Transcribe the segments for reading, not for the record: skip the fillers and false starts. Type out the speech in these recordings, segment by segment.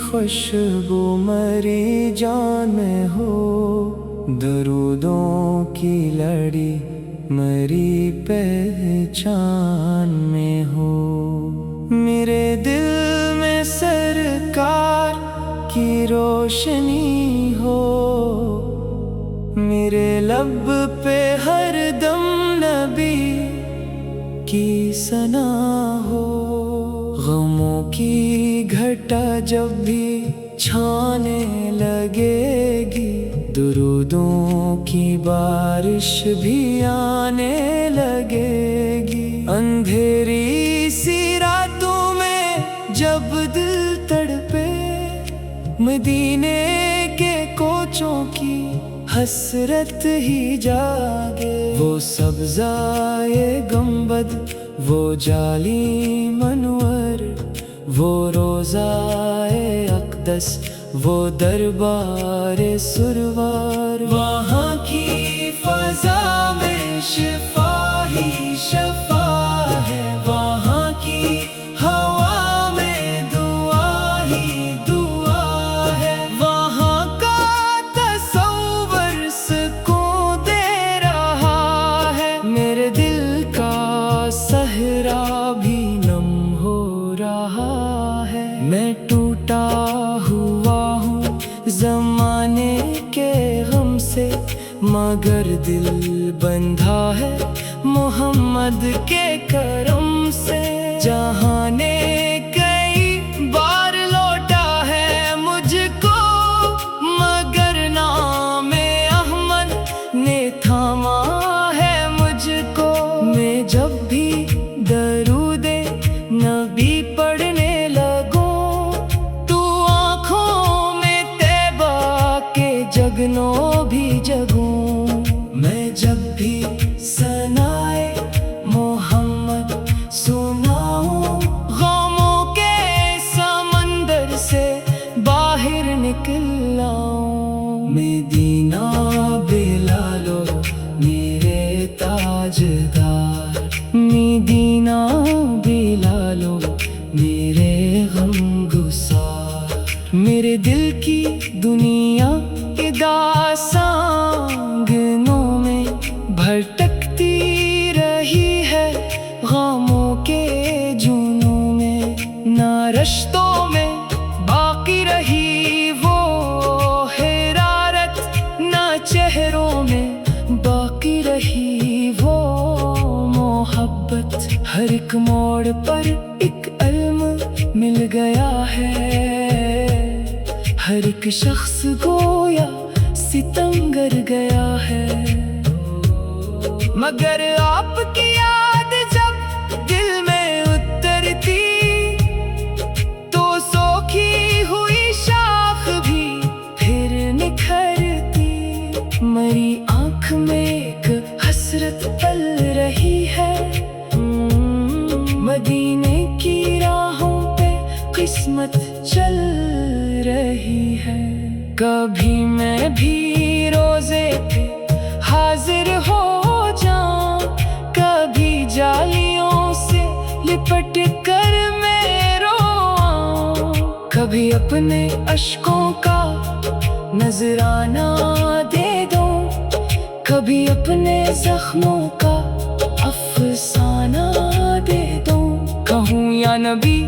खुशबू मरी जान में हो, दरूदों की लड़ी मरी पहचान में हो। मेरे दिल में सरकार की रोशनी हो, मेरे लब पे हर दम नबी की सना हो। गमों की घटा जब भी छाने लगेगी, दुरूदों की बारिश भी आने लगेगी। अंधेरी सी रातों में जब दिल तड़पे, मदीने के कोचों की हसरत ही जागे। वो सब्ज़ाए गंबद, वो जाली मनवर, वो रोज़ाए अक़दस, वो दरबारे सुरवार। वहाँ की फ़ज़ा में शिफ़ा ही शफ़ा है, वहाँ की हवा में दुआ ही दुआ है। वहाँ का तसव्वुर सुकून दे रहा है, मेरे दिल का सहरा भी नम हो रहा है। मैं टूटा हुआ हूँ ज़माने के गम से, मगर दिल बंधा है मोहम्मद के करम से। जहाँ ने कई बार लौटा है मुझको, मगर नामे अहमद ने थामा है मुझको। मैं जब भी दरूदे नबी पढ़ने लगूं, तू आँखों में तैबा के जगनों भी जगूं। मैं जब भी सनाए मोहम्मद सुनाऊं, गमों के समंदर से बाहर निकल आऊं। मदीना बिलालो मेरे ताजदार, मदीना बिलालो मेरे गमगुसार। मेरे दिल की दुनिया दासांगनों में भटकती रही है, गमों के जुनूं में ना रश्तों में बाकी रही वो हिरारत, ना चेहरों में बाकी रही वो मोहब्बत। हर एक मोड़ पर एक इल्म मिल गया है, हर एक शख्स गोया सितमगर गया है। मगर आपकी याद जब दिल में उतरती, तो सोखी हुई शाख भी फिर निखरती। मरी आँख में एक हसरत पल रही है, मदीने की राहों पे किस्मत चल रही है। कभी मैं भी रोज़े पे हाजिर हो जाऊं, कभी जालियों से लिपट कर मैं रोऊं। कभी अपने अश्कों का नजराना दे दूं, कभी अपने जख्मों का अफसाना दे दूं। कहूँ या नबी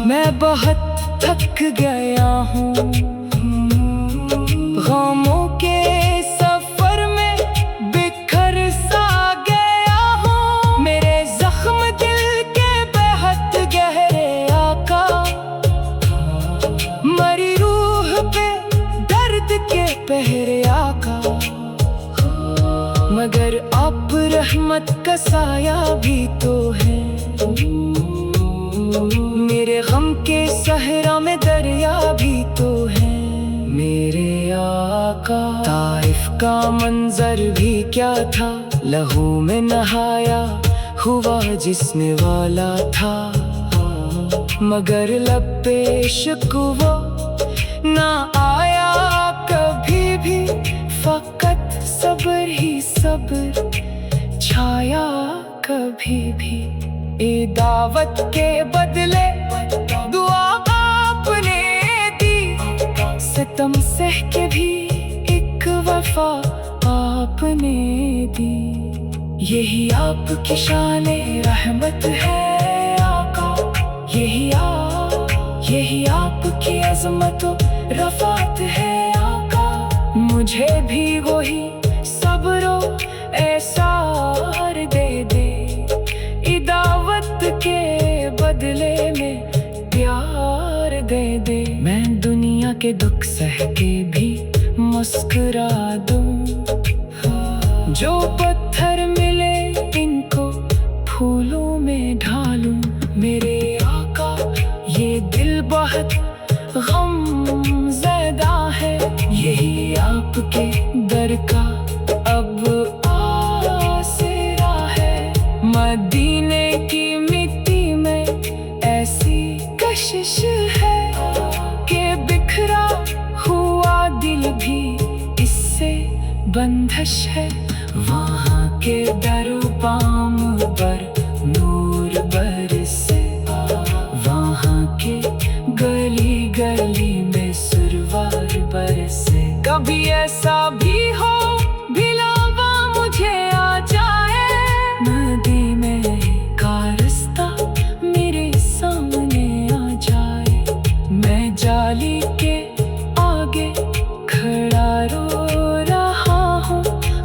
मैं बहुत थक गया हूँ, गमों के सफर में बिखर सा गया हूँ। मेरे जख्म दिल के बेहद गहरे आका, मरी रूह पे दर्द के पहरे आका। मगर आप रहमत का साया भी तो है, मेरे गम के सहरा में दरिया भी तो है मेरे आका। ताइफ का मंजर भी क्या था, लहू में नहाया हुआ जिसने वाला था। मगर लब पे शिकवा ना आया कभी भी, फकत सब्र ही सब्र छाया कभी भी। ए दावत के बदले दुआ आपने दी, सितम सह के भी एक वफा आपने दी। यही आपकी शान-ए रहमत है आका, यही आपकी अज़मत रफ़ात है आका। मुझे भी वही सब्रो एसार दे दे, इदावत के बदले में प्यार दे दे। मैं दुनिया के दुख सह के भी मुस्कुरा दूं, जो पत्थर मिले इनको फूलों में ढालूं। मेरे आका ये दिल बहुत गमज़दा है, यही आपके दर का अब आसरा है। मदीने की मिट्टी में ऐसी कशिश है कि बिखरा हुआ दिल भी इससे बंधश है। वहाँ के दरबाम पर नूर बरसे, वहाँ के गली गली में सुरवार बरसे। कभी ऐसा भी हो भिलावा मुझे आ जाए, मदीने का रास्ता मेरे सामने आ जाए। मैं जाली के आगे खड़ा रो रहा हूँ,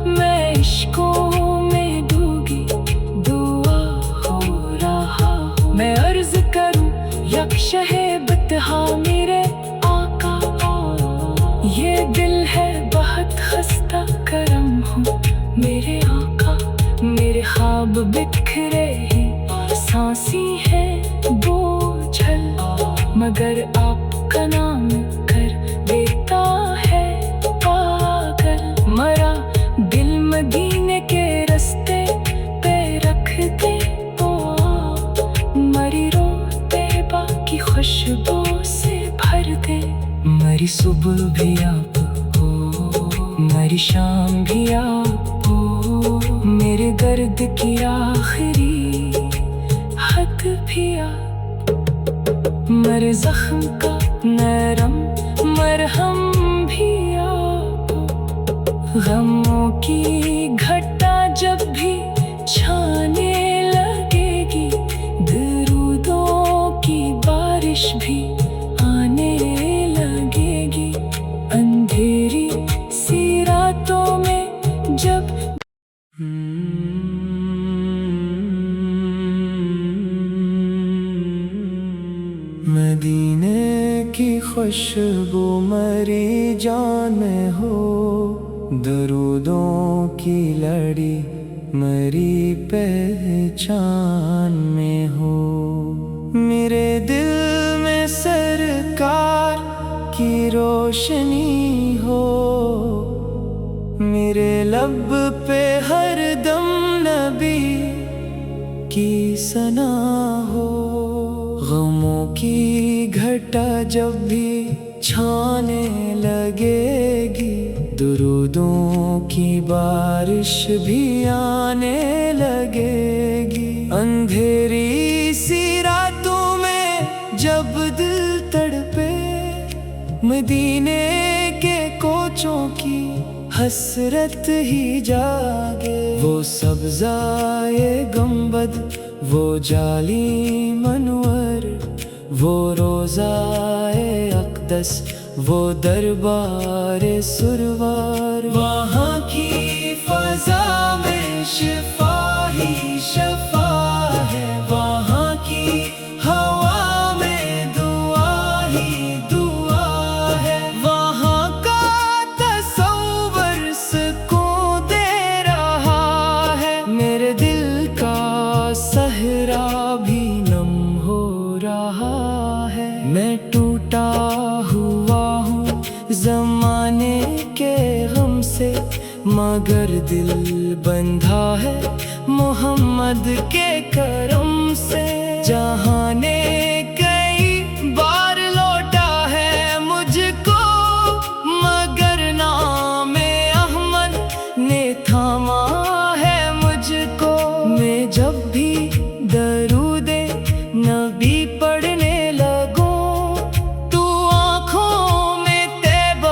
मैं इश्कों में डूबी दुआ हो रहा हूँ। मैं अर्ज करूँ यक्षहे बतहा मेरे आका, ये दिल है बहुत खस्ता करम हूँ मेरे आका। मेरे ख्वाब बिखरे ही सांसी है बोझल, मगर आपका नाम कर देता है पागल। मरा दिल मदीने के रास्ते पे रख दे तो मरी रोते बाकी खुशबू से भर दे। मरी सुबह भी आप हो, मरी शाम भी आप हो, मेरे दर्द की आखिरी हद भी आप। मर जख्म का नरम मरहम भी आप हो, गमों की घटा जब भी छाने लगेगी, दरूदों की बारिश भी आने लगेगी। अंधेरी सी रातों में जब मदीने की खुशबू मरी जान में हो, दरूदों की लड़ी मरी पहचान में हो। मेरे दिल में सरकार की रोशनी हो, मेरे लब पे हर दम नबी की सना हो। गमों की घटा जब भी छाने लगेगी, दुरूदों की बारिश भी आने लगेगी। अंधेरी सी रातों में जब दिल तड़पे, मदीने के कोचों की हसरत ही जागे। वो सब्ज़ाए गंबद, वो जाली मनवर, वो रोज़ाए अक़दस, वो दरबारे सुरवार। वहाँ की फ़ज़ा में शिफ़ा ही शफ़ा है, वहाँ की हवा में दुआ ही दुआ है। वहाँ का तसव्वुर सुकून दे रहा है, मेरे दिल का सहरा भी नम हो रहा है। मैं टूटा हुआ हूँ ज़माने के गम से, मगर दिल बंधा है मोहम्मद के करम से। जहाँ ने कई बार लौटा है मुझको, मगर नाम-ए अहमद ने थामा है मुझको। मैं जब भी दरूदे नबी पढ़ने लगूं, तू आँखों में तैब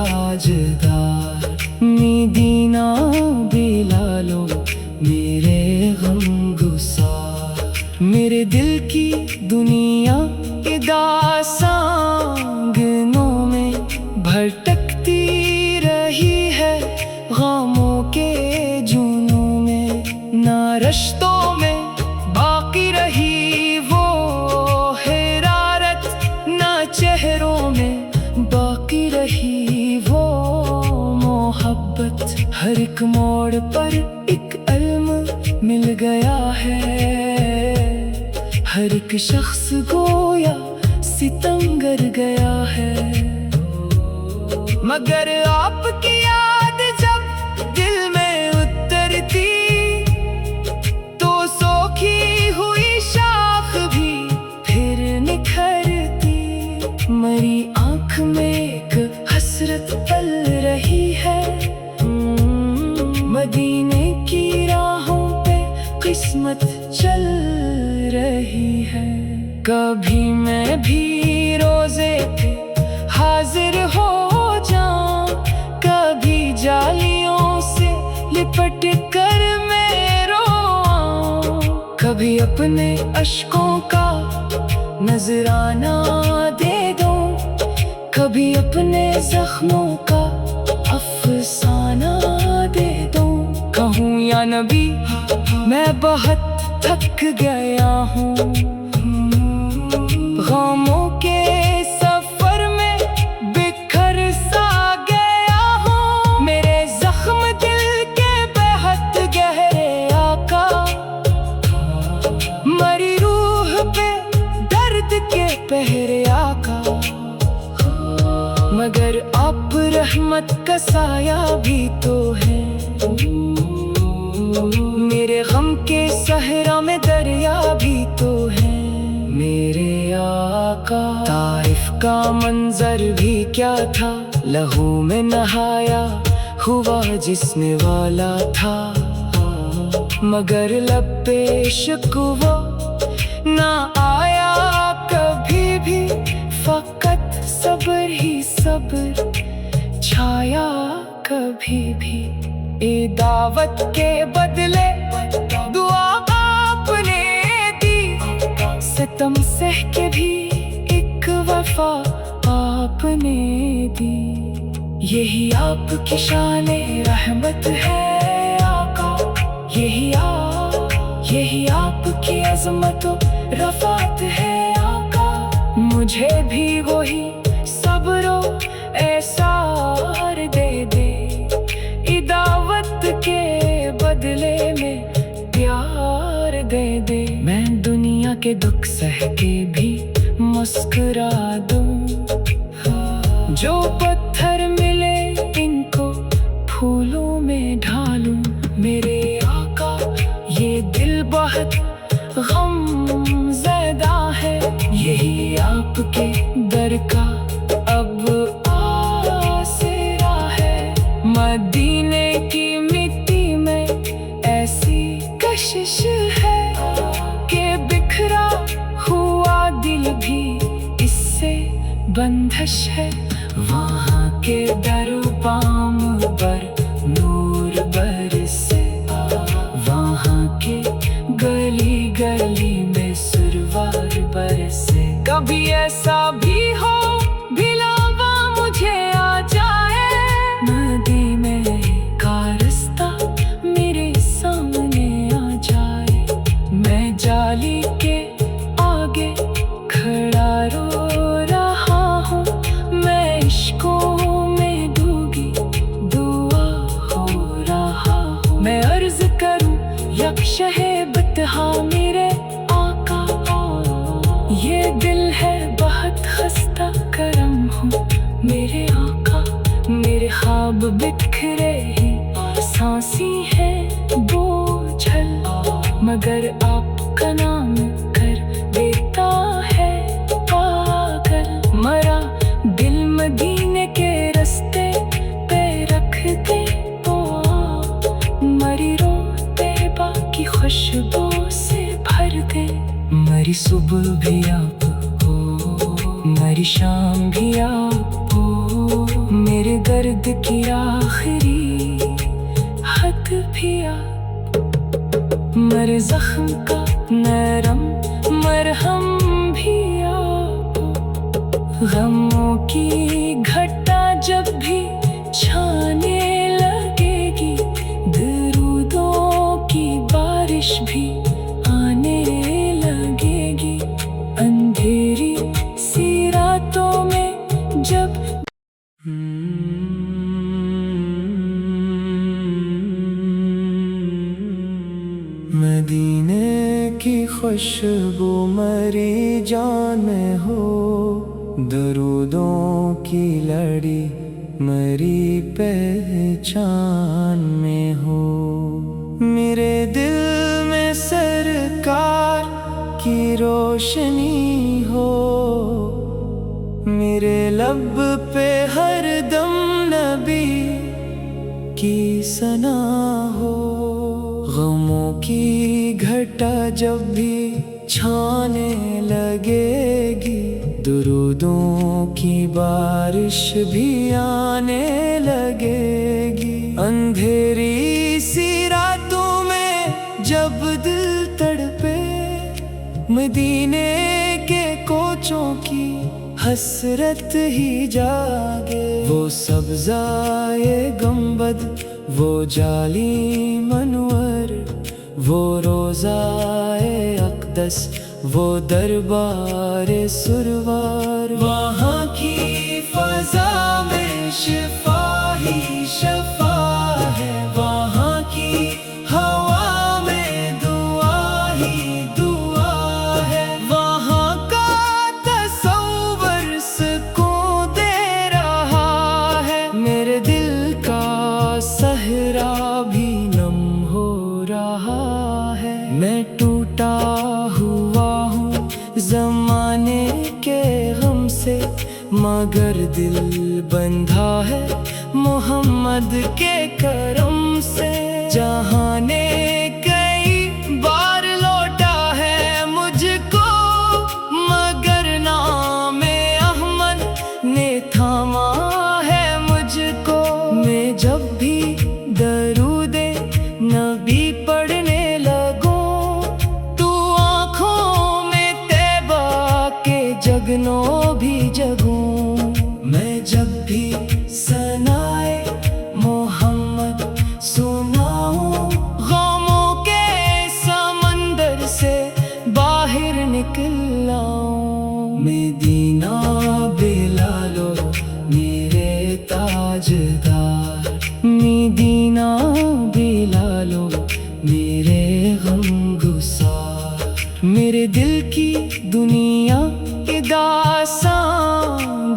ताजदार मदीना बिलालो मेरे गम गुसार मेरे दिल की दुनिया दास्तानों में भटकती रही है गमों के जुनून में ना रिश्तों में बाकी रही वो हिरारत ना चेहरों में बाकी रही वो मोहब्बत हर एक मोड़ पर एक इल्म मिल गया है हर एक शख्स गोया सितमगर गया है मगर आपकी याद जब दिल में उतरती तो सोखी हुई शाख भी फिर निखरती मरी आँख में एक हसरत पल रही है मदीने की राहों पे किस्मत चल रही है कभी मैं भी रोजे पे हाजिर हो जाऊं कभी जालियों से लिपट कर मैं रोऊं कभी अपने अश्कों का नजराना दे दूं कभी अपने जख्मों का अफसाना दे दूं कहूँ या नबी मैं बहुत थक गया हूँ गमों के सफर में बिखर सा गया हूँ मेरे जख्म दिल के बेहद गहरे आका मरी रूह पे दर्द के पहरे आका मगर आप रहमत का साया भी तो है मेरे गम के सहरा में दरिया भी तो है मेरे आका ताइफ का मंजर भी क्या था लहू में नहाया हुआ जिसने वाला था मगर लब पे शिकवा ना आया कभी भी फकत सब्र ही सब्र छाया कभी भी ए दावत के बदले दुआ आपने दी सितम सह के भी एक वफा आपने दी यही आपकी शान रहमत है आका यही आपकी अज़मत रफ़ात है आका मुझे भी वही सब्रो एहसार दे दे दावत के बदले में प्यार दे दे मैं दुनिया के दुख सह के भी मुस्कुरा दूं जो पत्थर मिले इनको फूलों में ढालूं मेरे आका ये दिल बहुत गम ज़दा है यही आपके दर का अब आसरा है मदीने की मिट्टी में ऐसी कशिश है कि बिखरा हुआ दिल भी इससे बंधश है वहाँ के दरबाम पर नूर बरसे वहाँ के गली गली में सुरवार बरसे कभी ऐसा भी हो भिलावा मुझे आ जाए मदीने का रास्ता मेरे सामने आ जाए मैं जाली के आगे खड़ा रो रहा हूँ मैं इश्कों में डूबी दुआ हो रहा हूँ मैं अर्ज करूँ यक्षहे बतहा मेरे आका ये दिल है बहुत खस्ता करम हूँ मेरे आका मेरे ख्वाब बिखरे ही सांसी है बोझल मगर आपका नाम कर देता है पागल मरा दिल मदीने के रास्ते पे रख दे तो मरी रोते बाकी खुशबू से भर दे मरी सुबह भी आप हो मरी शाम भी आप हो میرے درد کی آخری حد بھی آپ، میرے زخم کا نرم مرہم بھی آپ، غموں کی گھٹا جب بھی چھانے لگے گی، درودوں کی بارش بھی آنے لگے گی، اندھیری سی راتوں میں جب مدینے کی خوشبو مری جان میں ہو، درودوں کی لڑی مری پہچان میں ہو، میرے دل میں سرکار کی روشنی ہو، میرے لب پہ ہر دم نبی کی ثنا ہو، غموں کی گھٹا جب بھی چھانے لگے گی، درودوں کی بارش بھی آنے لگے گی، اندھیری سی راتوں میں جب دل تڑپے، مدینے کے کوچوں کی حسرت ہی جاگے، وہ سبزائے گنبد، وہ جالی منور، وہ روضائے اقدس، وہ دربار سرور، وہاں کی فضا میں شفا ہی شفا ہے، وہاں کی ہوا میں دعا ہی دعا ہے، وہاں کا تصور سکون دے رہا ہے، میرے دل کا صحرا بھی نم ہو رہا ہے، میں ٹوٹا ہوا ہوں زمانے کے غم سے، مگر دل بندھا ہے محمد کے کرم سے، جہاں نے کئی بار لوٹا ہے مجھ کو، مگر نام احمد نے تھاما ہے مجھ کو، میں جب بھی درود نبی پڑھنے لگوں، تو آنکھوں میں طیبہ کے جگنوں بھی جگوں، میں جب بھی ثنائے محمد سناؤں، غموں کے سمندر سے باہر نکل آؤں، مدینہ بلالو میرے تاجدار، مدینہ بلالو میرے غم گسار، میرے دل کی دنیا کے داستان